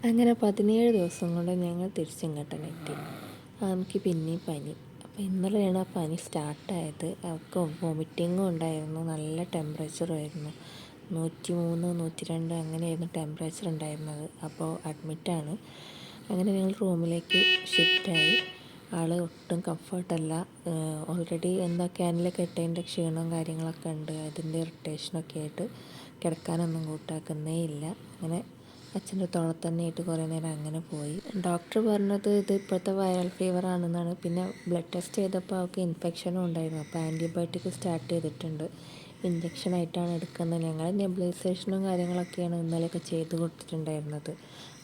അങ്ങനെ 17 ദിവസം കൊണ്ട് ഞങ്ങൾ തിരിച്ചിങ്ങോട്ടെത്തി. എനിക്ക് പിന്നെയും പനി. അപ്പോൾ ഇന്നലെയാണ് ആ പനി സ്റ്റാർട്ടായത്. അവൾക്ക് വോമിറ്റിങ്ങും ഉണ്ടായിരുന്നു, നല്ല ടെമ്പറേച്ചറുമായിരുന്നു. 103 102 അങ്ങനെയായിരുന്നു ടെമ്പറേച്ചർ ഉണ്ടായിരുന്നത്. അപ്പോൾ അഡ്മിറ്റാണ്. അങ്ങനെ ഞങ്ങൾ റൂമിലേക്ക് ഷിഫ്റ്റായി. ആൾ ഒട്ടും കംഫർട്ടല്ല. ഓൾറെഡി ക്യാനിലൊക്കെ ഇട്ടതിൻ്റെ ക്ഷീണവും കാര്യങ്ങളൊക്കെ ഉണ്ട്. അതിൻ്റെ ഇറിറ്റേഷനൊക്കെ ആയിട്ട് കിടക്കാനൊന്നും കൂട്ടാക്കുന്നേ ഇല്ല. അങ്ങനെ അച്ഛൻ്റെ തോളത്ത് തന്നെ ആയിട്ട് കുറേ നേരം അങ്ങനെ പോയി. ഡോക്ടർ പറഞ്ഞത് ഇത് ഇപ്പോഴത്തെ വൈറൽ ഫീവർ ആണെന്നാണ്. പിന്നെ ബ്ലഡ് ടെസ്റ്റ് ചെയ്തപ്പോൾ അവൾക്ക് ഇൻഫെക്ഷനും ഉണ്ടായിരുന്നു. അപ്പോൾ ആൻറ്റിബയോട്ടിക് സ്റ്റാർട്ട് ചെയ്തിട്ടുണ്ട്. ഇഞ്ചക്ഷനായിട്ടാണ് എടുക്കുന്നത്. ഞങ്ങൾ നെബുലൈസേഷനും കാര്യങ്ങളൊക്കെയാണ് ഇന്നലെയൊക്കെ ചെയ്ത് കൊടുത്തിട്ടുണ്ടായിരുന്നത്.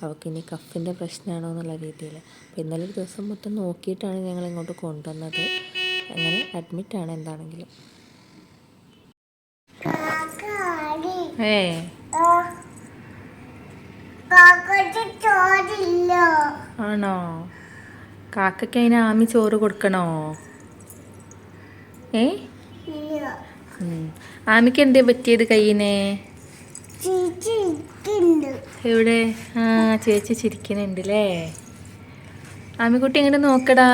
അവൾക്ക് ഇനി കഫിൻ്റെ പ്രശ്നമാണോ എന്നുള്ള രീതിയിൽ. അപ്പോൾ ഇന്നലെ ഒരു ദിവസം മൊത്തം നോക്കിയിട്ടാണ് ഞങ്ങൾ ഇങ്ങോട്ട് കൊണ്ടുവന്നത്. അങ്ങനെ അഡ്മിറ്റാണ് എന്താണെങ്കിലും. ആണോ? കാക്കയ്ക്ക് അതിന് ആമി ചോറ് കൊടുക്കണോ? ആമിക്ക് എന്തേ പറ്റിയത് കയ്യിനെ? എവിടെ? ആ, ചേച്ചി ചിരിക്കുന്നുണ്ട് അല്ലേ? ആമിക്കുട്ടി എങ്ങനെ നോക്കടാ?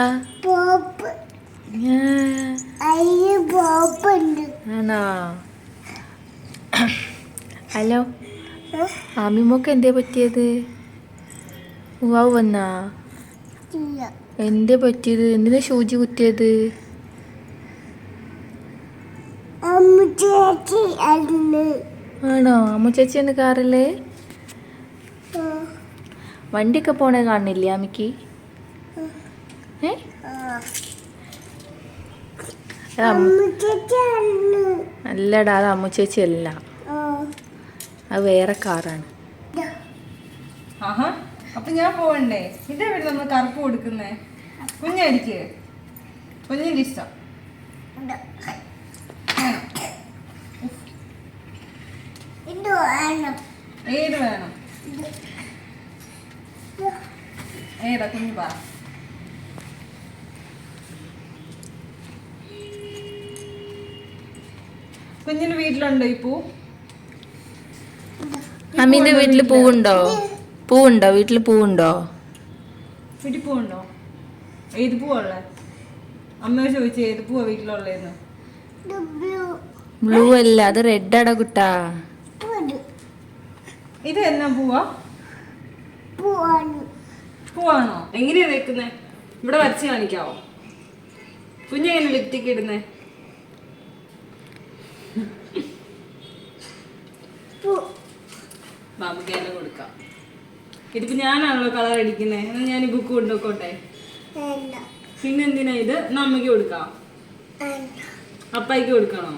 ആണോ? ഹലോ, ആമിമോക്ക് എന്തേ പറ്റിയത്? ഉവാവ് വന്നാ? എന്തേ പറ്റിയത്? എന്തിനാ സൂചി കുത്തിയത്? ആണോ? അമ്മ ചേച്ചിയാണ് കാറില്? വണ്ടിയൊക്കെ പോണേ കാണുന്നില്ലേ ആമിക്ക്? അല്ലടാ, അത് അമ്മ ചേച്ചി അല്ല, അത് വേറെ കാറാണ്. അപ്പൊ ഞാൻ പോവണ്ടേ? ഇതേ വീട്ടിൽ നമ്മൾ കറുപ്പ് കൊടുക്കുന്നേ. കുഞ്ഞടിക്ക്, കുഞ്ഞിന്റെ ഇഷ്ടം ഏത് വേണം? ഏതാ കുഞ്ഞു പറ. കുഞ്ഞിന്റെ വീട്ടിലുണ്ടോ ഈ പൂ? അമ്മീന്റെ വീട്ടില് പൂവുണ്ടോ? പൂവുണ്ടോ? വീട്ടിൽ പൂവുണ്ടോ? വീട്ടിൽ പൂവുണ്ടോ? ഏത് പൂവാ ഉള്ളത്? അമ്മ ചോദിച്ചു ഏത് പൂവാ വീട്ടിലുള്ളതെന്ന്. ബ്ലൂ അല്ല, അത് റെഡ് ആടാ കുട്ടാ. ഇത് എന്നാ പൂവാ? പൂവാണോ? എങ്ങനെയാ വെക്കുന്നേ? ഇവിടെ വരച്ച് കാണിക്കാവോ? കുഞ്ഞെങ്ങനെ ലിപ്റ്റിക്ക് ഇടുന്നേ? ബാബുക്ക് എല്ലാം കൊടുക്കാം. ഇതിപ്പോ ഞാനാണല്ലോ കളർ അടിക്കുന്നേ. എന്നാൽ ഞാൻ ഈ ബുക്ക് കൊണ്ടുപോയിക്കോട്ടെ? പിന്നെന്തിനാ ഇത്? അമ്മയ്ക്ക് കൊടുക്കാം, അപ്പായിക്ക് കൊടുക്കണോ?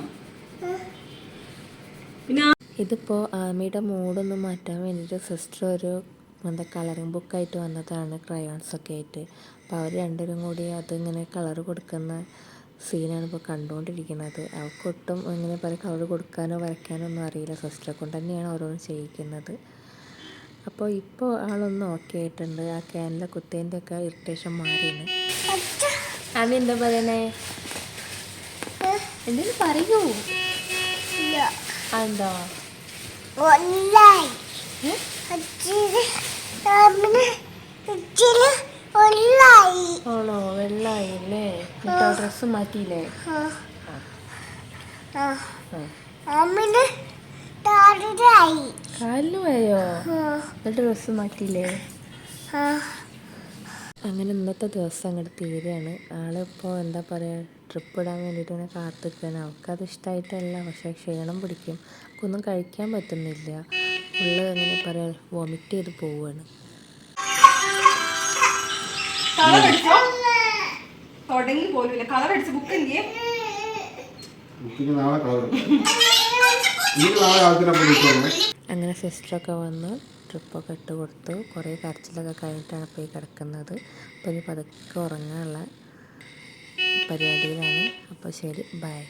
പിന്നെ ഇതിപ്പോൾ ആമിയുടെ മൂഡൊന്ന് മാറ്റാൻ വേണ്ടിയിട്ട് സിസ്റ്റർ ഒരു കളറിങ് ബുക്കായിട്ട് വന്നതാണ്, ക്രയോൺസൊക്കെ ആയിട്ട്. അപ്പോൾ അവർ രണ്ടുപേരും കൂടി അതിങ്ങനെ കളർ കൊടുക്കുന്ന സീനാണ് ഇപ്പോൾ കണ്ടുകൊണ്ടിരിക്കുന്നത്. അവൾക്കൊട്ടും ഇങ്ങനെ കളർ കൊടുക്കാനോ വരയ്ക്കാനോ ഒന്നും അറിയില്ല. സിസ്റ്ററെ കൊണ്ട് തന്നെയാണ് ഓരോന്ന് ചെയ്യിക്കുന്നത്. അപ്പോൾ ഇപ്പോൾ ആളൊന്ന് ഓക്കെ ആയിട്ടുണ്ട്. ആ ക്യാനിലെ കുത്തേൻ്റെ ഒക്കെ ഇറിറ്റേഷൻ മാറിയാണ്. ആമി എന്താ പറയണേ? എന്തെങ്കിലും പറയൂ. എന്താ ആണോ? വെള്ളായി അല്ലേ? എന്നിട്ട് ഡ്രസ്സ് മാറ്റിയില്ലേ? കാലിന് പോയോ? എന്നിട്ട് ഡ്രസ്സ് മാറ്റിയില്ലേ? അങ്ങനെ ഇന്നത്തെ ദിവസം അങ്ങോട്ട് തീരുകയാണ്. ആളിപ്പോൾ എന്താ പറയുക, ട്രിപ്പ് ഇടാൻ വേണ്ടിയിട്ട് ഇങ്ങനെ കാത്തിരിക്കുകയാണ്. അവൾക്കത് ഇഷ്ടമായിട്ടല്ല, പക്ഷേ ക്ഷീണം പിടിക്കും, ഒന്നും കഴിക്കാൻ പറ്റുന്നില്ല. ഫുള്ള് എങ്ങനെ പറയുക, വൊമിറ്റ് ചെയ്ത് പോവുകയാണ്. അങ്ങനെ സിസ്റ്ററൊക്കെ വന്ന് ട്രിപ്പൊക്കെ ഇട്ട് കൊടുത്തു. കുറേ കരച്ചിലൊക്കെ കഴിഞ്ഞിട്ടാണ് ഇപ്പോൾ ഈ കിടക്കുന്നത്. അപ്പോൾ ഇനി പതുക്കെ ഉറങ്ങാനുള്ള പരിപാടിയിലാണ്. അപ്പോൾ ശരി, ബൈ.